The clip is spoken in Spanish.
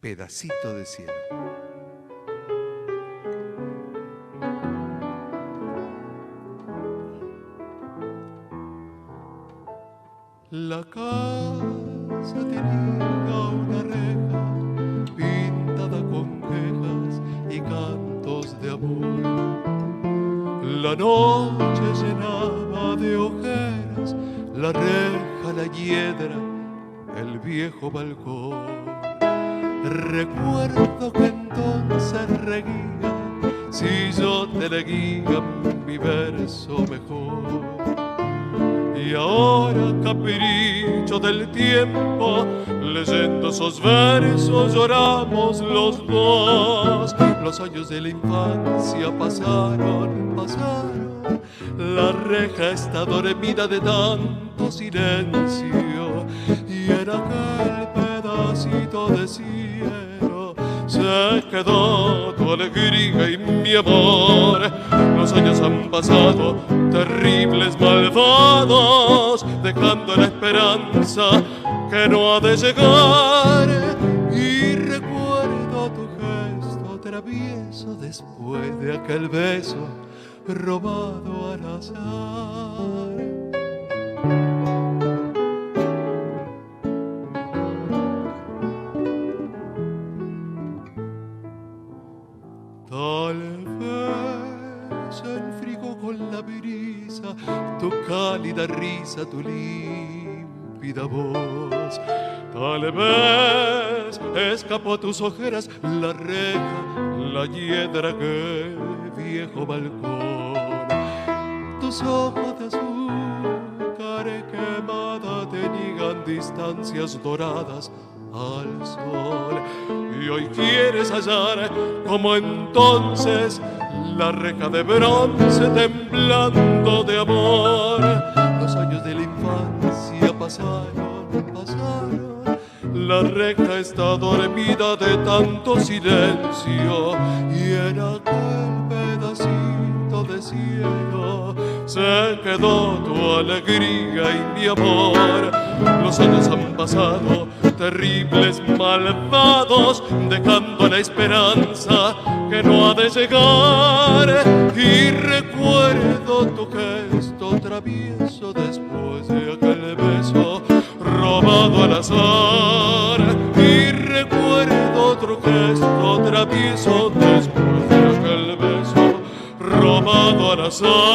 Pedacito de cielo. La casa tenía una reja pintada con quejas y cantos de amor. La noche llenaba de ojeras la reja, la hiedra, el viejo balcón. Recuerdo que entonces reguía, si yo te leguía mi verso mejor. Y ahora, capricho del tiempo, leyendo esos versos lloramos los dos. Los años de la infancia pasaron, pasaron. La reja está dormida de tanto silencio. Y en aquel pedacito de cielo se quedó tu alegría y mi amor. Los años han pasado, terribles, malvados, dejando la esperanza que no ha de llegar. Y recuerdo tu gesto travieso después de aquel beso robado al azar. Tal vez se enfrió con la brisa tu cálida risa, tu límpida voz. Tal vez escapó a tus ojeras la reja, la hiedra, aquel viejo balcón. Tus ojos de azúcar quemada tenían distancias doradas al sol. Y hoy quieres hallar, como entonces, la reja de bronce temblando de amor. Los años de la infancia pasaron, pasaron. La reja está dormida de tanto silencio. Y en aquel pedacito de cielo se quedó tu alegría y mi amor. Los años han pasado, terribles, malvados, dejando la esperanza que no ha de llegar. Y recuerdo tu gesto travieso después de aquel beso robado al azar. Y recuerdo otro gesto travieso después de aquel beso robado al azar.